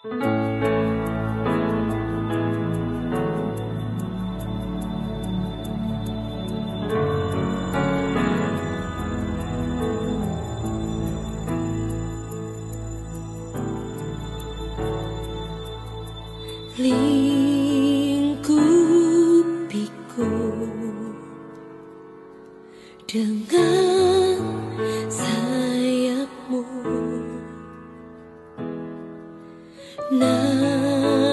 Lingkupiku dengan sayapmu, naungiku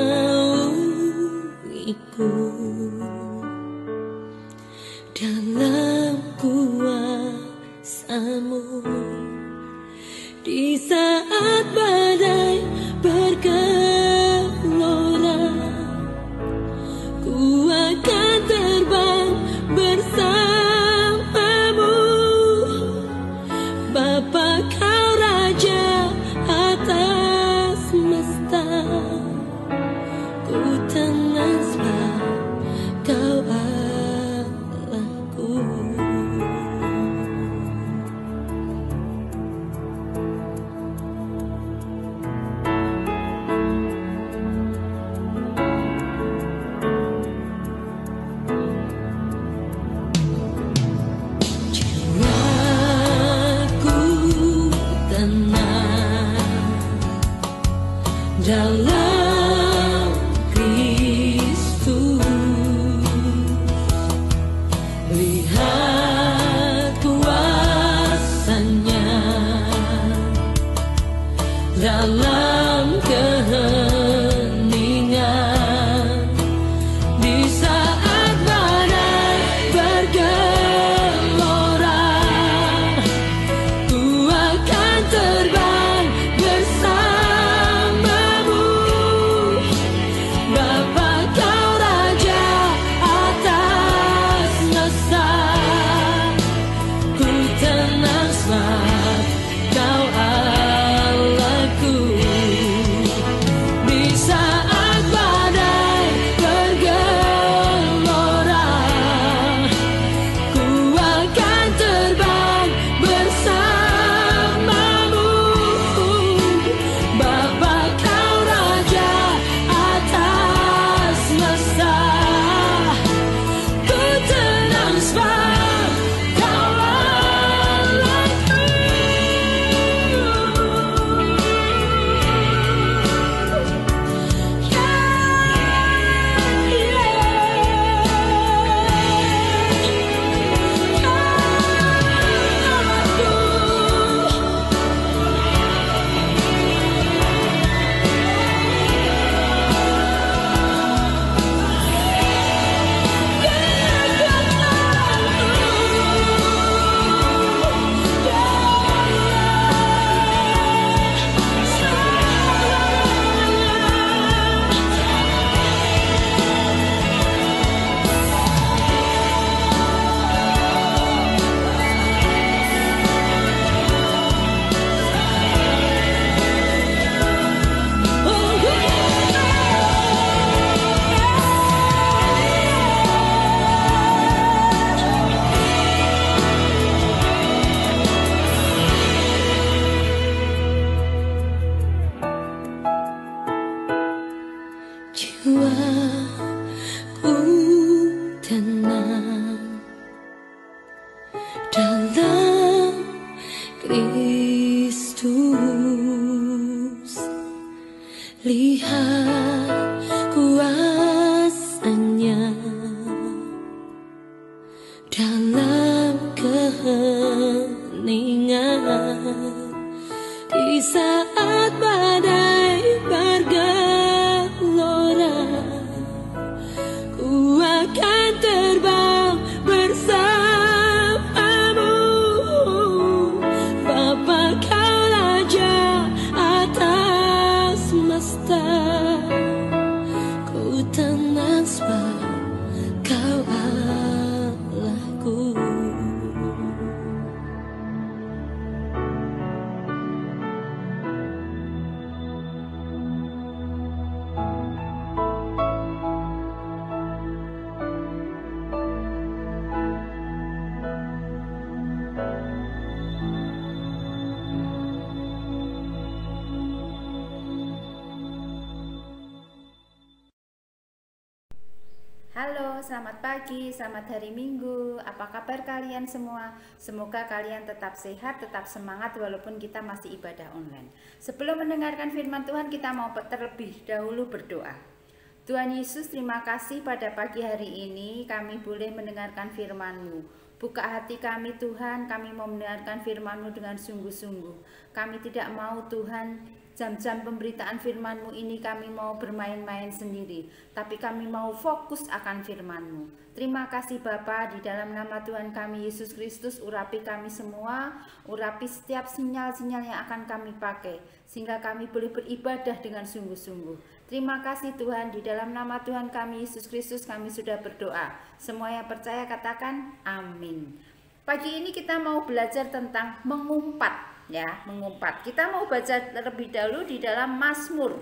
dalam kuasamu. Di saat badai bergelora, ku akan terbang bersamamu. Bapa, kau raja atas semesta, ku tenang sebab kau Allahku. Dalam Kristus, lihat kuasanya dalam keheningan. Di saat badai bergelora, ku akan terbang bersama. Jiwaku tenang dalam Kristus, lihat kuasanya dalam keheningan. Di saat badai bergelora, ku akan terbang bersamamu. Bapa, kau raja atas semesta, ku tenang sebab kau Allahku. Halo, selamat pagi, selamat hari Minggu. Apa kabar kalian semua? Semoga kalian tetap sehat, tetap semangat walaupun kita masih ibadah online. Sebelum mendengarkan firman Tuhan, kita mau terlebih dahulu berdoa. Tuhan Yesus, terima kasih pada pagi hari ini kami boleh mendengarkan firman-Mu. Buka hati kami Tuhan, kami mau mendengarkan firman-Mu dengan sungguh-sungguh. Kami tidak mau Tuhan, jam-jam pemberitaan firman-Mu ini kami mau bermain-main sendiri, tapi kami mau fokus akan firman-Mu. Terima kasih Bapa, di dalam nama Tuhan kami Yesus Kristus, urapi kami semua, urapi setiap sinyal-sinyal yang akan kami pakai, sehingga kami boleh beribadah dengan sungguh-sungguh. Terima kasih Tuhan, di dalam nama Tuhan kami Yesus Kristus kami sudah berdoa. Semua yang percaya katakan amin. Pagi ini kita mau belajar tentang mengumpat. Ya, mengumpat. Kita mau baca terlebih dahulu di dalam Mazmur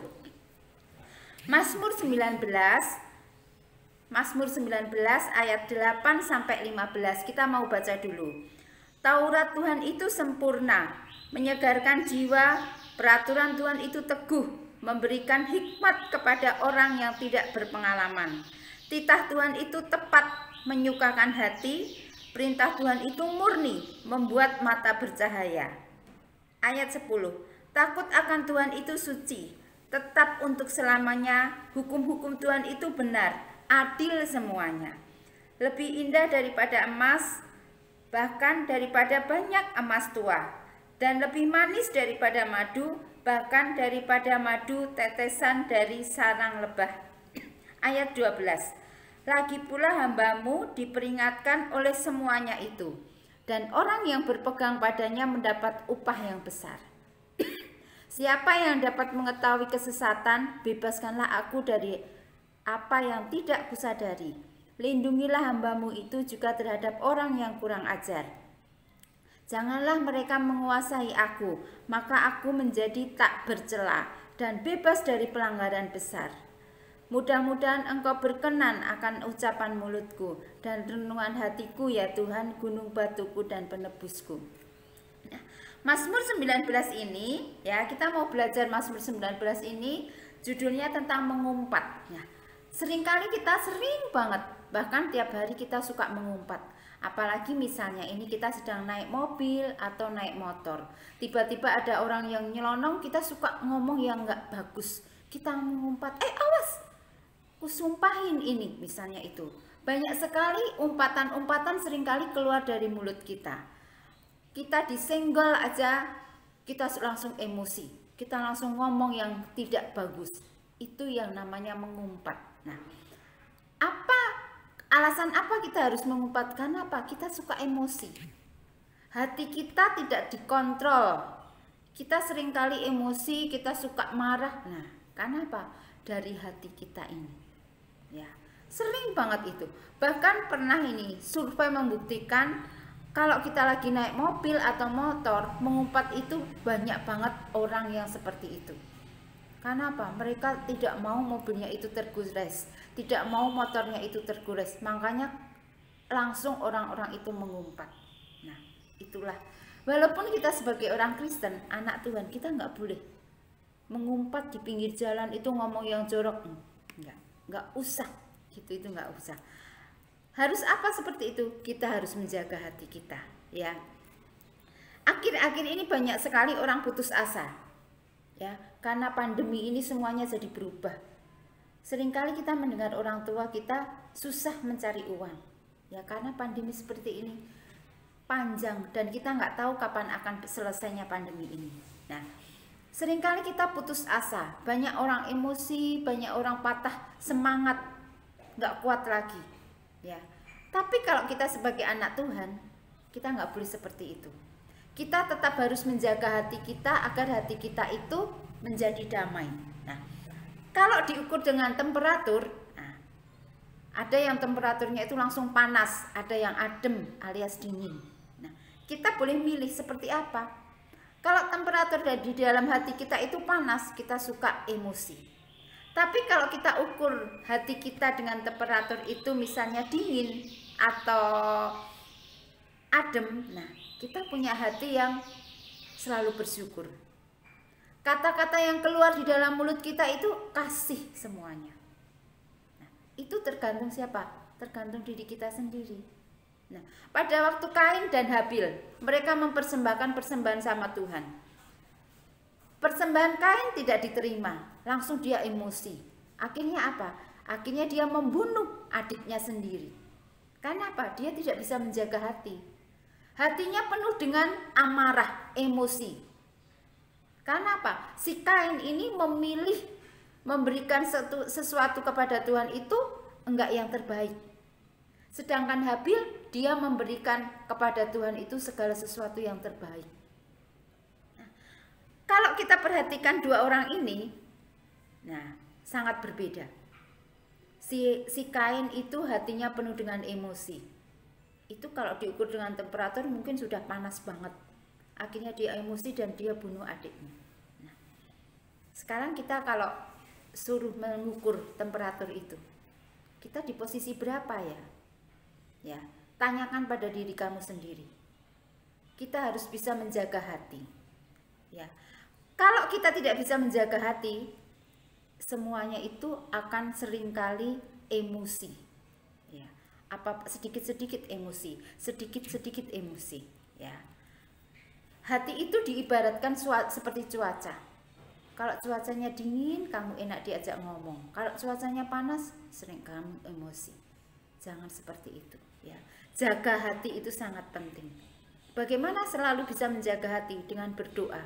19 ayat 8 sampai 15. Kita mau baca dulu. Taurat Tuhan itu sempurna, menyegarkan jiwa. Peraturan Tuhan itu teguh, memberikan hikmat kepada orang yang tidak berpengalaman. Titah Tuhan itu tepat, menyukakan hati. Perintah Tuhan itu murni, membuat mata bercahaya. Ayat 10. Takut akan Tuhan itu suci, tetap untuk selamanya. Hukum-hukum Tuhan itu benar, adil semuanya. Lebih indah daripada emas, bahkan daripada banyak emas tua, dan lebih manis daripada madu, bahkan daripada madu tetesan dari sarang lebah. Ayat 12. Lagi pula hamba-Mu diperingatkan oleh semuanya itu, dan orang yang berpegang padanya mendapat upah yang besar. Siapa yang dapat mengetahui kesesatan, bebaskanlah aku dari apa yang tidak kusadari. Lindungilah hamba-Mu itu juga terhadap orang yang kurang ajar. Janganlah mereka menguasai aku, maka aku menjadi tak bercela dan bebas dari pelanggaran besar. Mudah-mudahan Engkau berkenan akan ucapan mulutku dan renungan hatiku ya Tuhan, gunung batuku dan penebusku. Nah, Mazmur 19 ini, ya kita mau belajar Mazmur 19 ini, judulnya tentang mengumpat. Nah, seringkali kita sering banget, bahkan tiap hari kita suka mengumpat. Apalagi misalnya ini kita sedang naik mobil atau naik motor, tiba-tiba ada orang yang nyelonong, kita suka ngomong yang nggak bagus. Kita mengumpat, awas, kusumpahin ini, misalnya itu. Banyak sekali umpatan-umpatan seringkali keluar dari mulut kita. Kita disenggol aja, kita langsung emosi. Kita langsung ngomong yang tidak bagus. Itu yang namanya mengumpat. Nah, alasan apa kita harus mengumpat? Karena apa? Kita suka emosi. Hati kita tidak dikontrol. Kita seringkali emosi, kita suka marah. Nah, karena apa? Dari hati kita ini. Ya, sering banget itu. Bahkan pernah ini survei membuktikan kalau kita lagi naik mobil atau motor, mengumpat itu banyak banget orang yang seperti itu. Karena apa? Mereka tidak mau mobilnya itu tergores, tidak mau motornya itu tergores. Makanya langsung orang-orang itu mengumpat. Nah, itulah. Walaupun kita sebagai orang Kristen, anak Tuhan, kita nggak boleh mengumpat di pinggir jalan itu ngomong yang jorok. Nggak usah gitu, itu nggak usah. Harus apa seperti itu? Kita harus menjaga hati kita, ya. Akhir-akhir ini banyak sekali orang putus asa, ya, karena pandemi ini semuanya jadi berubah. Seringkali kita mendengar orang tua kita susah mencari uang, ya, karena pandemi seperti ini panjang dan kita nggak tahu kapan akan selesainya pandemi ini. Nah, seringkali kita putus asa, banyak orang emosi, banyak orang patah semangat, nggak kuat lagi, ya. Tapi kalau kita sebagai anak Tuhan, kita nggak boleh seperti itu. Kita tetap harus menjaga hati kita agar hati kita itu menjadi damai. Nah, kalau diukur dengan temperatur, nah, ada yang temperaturnya itu langsung panas, ada yang adem alias dingin. Nah, kita boleh milih seperti apa. Kalau temperatur di dalam hati kita itu panas, kita suka emosi. Tapi kalau kita ukur hati kita dengan temperatur itu misalnya dingin atau adem, nah kita punya hati yang selalu bersyukur. Kata-kata yang keluar di dalam mulut kita itu kasih semuanya. Nah, Itu tergantung siapa? Tergantung diri kita sendiri. Nah, pada waktu Kain dan Habil, mereka mempersembahkan persembahan sama Tuhan. Persembahan Kain tidak diterima, langsung dia emosi. Akhirnya apa? Akhirnya dia membunuh adiknya sendiri. Karena apa? Dia tidak bisa menjaga hati. Hatinya penuh dengan amarah, emosi. Karena apa? Si Kain ini memilih memberikan sesuatu kepada Tuhan itu enggak yang terbaik. Sedangkan Habil, dia memberikan kepada Tuhan itu segala sesuatu yang terbaik. Nah, kalau kita perhatikan dua orang ini, nah, sangat berbeda. Si Kain itu hatinya penuh dengan emosi. Itu kalau diukur dengan temperatur mungkin sudah panas banget. Akhirnya dia emosi dan dia bunuh adiknya. Nah, sekarang kita kalau suruh mengukur temperatur itu, kita di posisi berapa ya? Ya, tanyakan pada diri kamu sendiri. Kita harus bisa menjaga hati. Ya, kalau kita tidak bisa menjaga hati, semuanya itu akan seringkali emosi. Ya, apa sedikit-sedikit emosi, sedikit-sedikit emosi. Ya, hati itu diibaratkan seperti cuaca. Kalau cuacanya dingin, kamu enak diajak ngomong. Kalau cuacanya panas, sering kamu emosi. Jangan seperti itu, ya. Jaga hati itu sangat penting. Bagaimana selalu bisa menjaga hati? Dengan berdoa.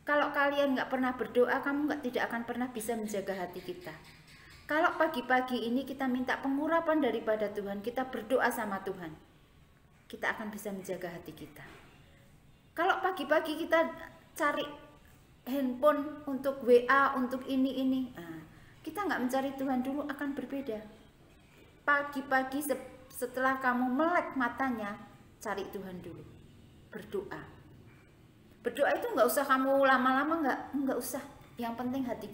Kalau kalian nggak pernah berdoa, kamu tidak akan pernah bisa menjaga hati kita. Kalau pagi-pagi ini kita minta pengurapan daripada Tuhan, kita berdoa sama Tuhan, kita akan bisa menjaga hati kita. Kalau pagi-pagi kita cari handphone untuk WA, untuk ini, kita nggak mencari Tuhan dulu, akan berbeda. Pagi-pagi setelah kamu melek matanya, cari Tuhan dulu, berdoa. Berdoa itu nggak usah kamu lama-lama, nggak usah. Yang penting hati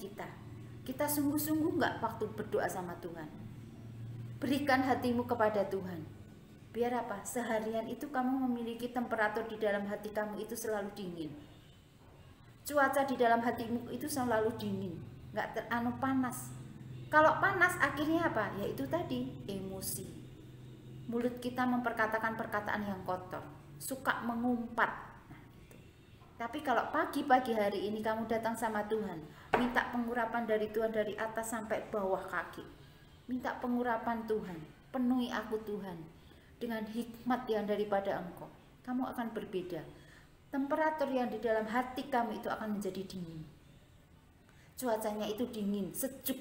kita sungguh-sungguh nggak waktu berdoa sama Tuhan. Berikan hatimu kepada Tuhan. Biar apa? Seharian itu kamu memiliki temperatur di dalam hati kamu itu selalu dingin. Cuaca di dalam hatimu itu selalu dingin, nggak panas. Kalau panas akhirnya apa? Yaitu tadi, emosi. Mulut kita memperkatakan perkataan yang kotor, suka mengumpat. Nah, itu. Tapi kalau pagi-pagi hari ini kamu datang sama Tuhan, minta pengurapan dari Tuhan dari atas sampai bawah kaki. Minta pengurapan Tuhan, penuhi aku Tuhan dengan hikmat yang daripada Engkau. Kamu akan berbeda. Temperatur yang di dalam hati kamu itu akan menjadi dingin. Cuacanya itu dingin, sejuk.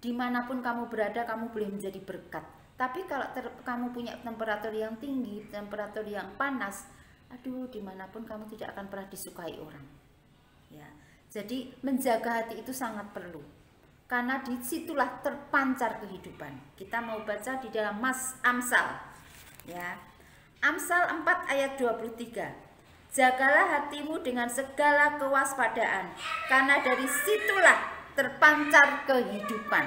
Dimanapun kamu berada, kamu boleh menjadi berkat. Tapi kalau kamu punya temperatur yang tinggi, temperatur yang panas, aduh, dimanapun kamu tidak akan pernah disukai orang. Ya, jadi menjaga hati itu sangat perlu. Karena disitulah terpancar kehidupan. Kita mau baca di dalam Amsal. Ya, Amsal 4 ayat 23. Jagalah hatimu dengan segala kewaspadaan, karena dari situlah terpancar kehidupan.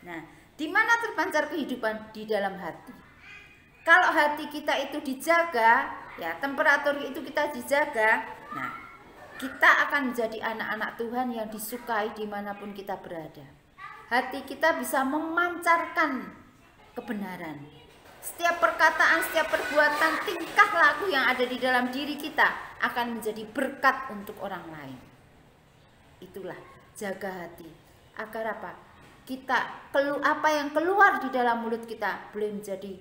Nah, di mana terpancar kehidupan? Di dalam hati. Kalau hati kita itu dijaga, ya, temperatur itu kita dijaga, nah, kita akan menjadi anak-anak Tuhan yang disukai dimanapun kita berada. Hati kita bisa memancarkan kebenaran. Setiap perkataan, setiap perbuatan, tingkah laku yang ada di dalam diri kita akan menjadi berkat untuk orang lain. Itulah, jaga hati. Agar apa? Apa yang keluar di dalam mulut kita boleh menjadi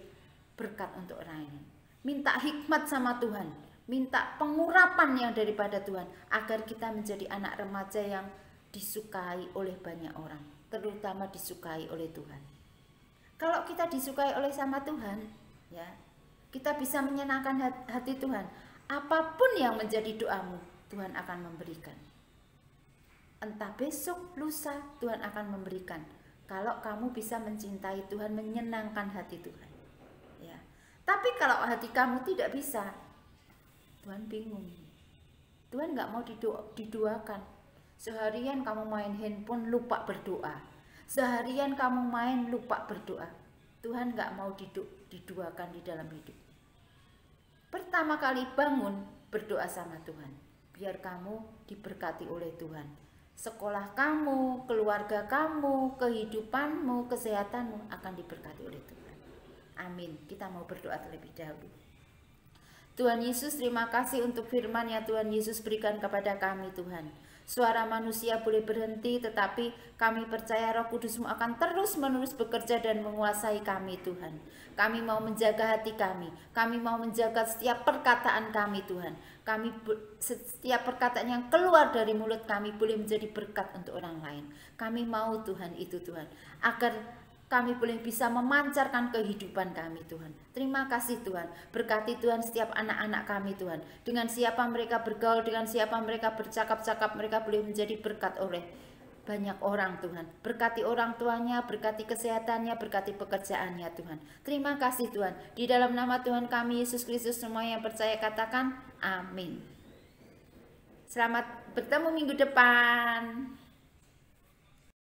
berkat untuk orang lain. Minta hikmat sama Tuhan, minta pengurapan yang daripada Tuhan, agar kita menjadi anak remaja yang disukai oleh banyak orang, terutama disukai oleh Tuhan. Kalau kita disukai oleh sama Tuhan, ya, kita bisa menyenangkan hati Tuhan. Apapun yang menjadi doamu, Tuhan akan memberikan. Entah besok, lusa, Tuhan akan memberikan. Kalau kamu bisa mencintai Tuhan, menyenangkan hati Tuhan. Ya. Tapi kalau hati kamu tidak bisa, Tuhan bingung. Tuhan nggak mau didoakan. Seharian kamu main handphone, lupa berdoa. Seharian kamu main lupa berdoa. Tuhan gak mau didoakan di dalam hidup. Pertama kali bangun, berdoa sama Tuhan. Biar kamu diberkati oleh Tuhan. sekolah kamu, keluarga kamu, kehidupanmu, kesehatanmu akan diberkati oleh Tuhan. Amin. Kita mau berdoa terlebih dahulu. Tuhan Yesus, terima kasih untuk firman yang Tuhan Yesus berikan kepada kami, Tuhan. Suara manusia boleh berhenti, tetapi kami percaya Roh Kudus-Mu akan terus-menerus bekerja dan menguasai kami, Tuhan. Kami mau menjaga hati kami mau menjaga setiap perkataan kami, Tuhan. Setiap perkataan yang keluar dari mulut kami boleh menjadi berkat untuk orang lain. Kami mau, Tuhan, itu, Tuhan, agar kami boleh bisa memancarkan kehidupan kami, Tuhan. Terima kasih, Tuhan. Berkati, Tuhan, setiap anak-anak kami, Tuhan. Dengan siapa mereka bergaul, dengan siapa mereka bercakap-cakap, mereka boleh menjadi berkat oleh banyak orang, Tuhan. Berkati orang tuanya, berkati kesehatannya, berkati pekerjaannya, Tuhan. Terima kasih, Tuhan. Di dalam nama Tuhan kami, Yesus Kristus, semua yang percaya katakan amin. Selamat bertemu minggu depan.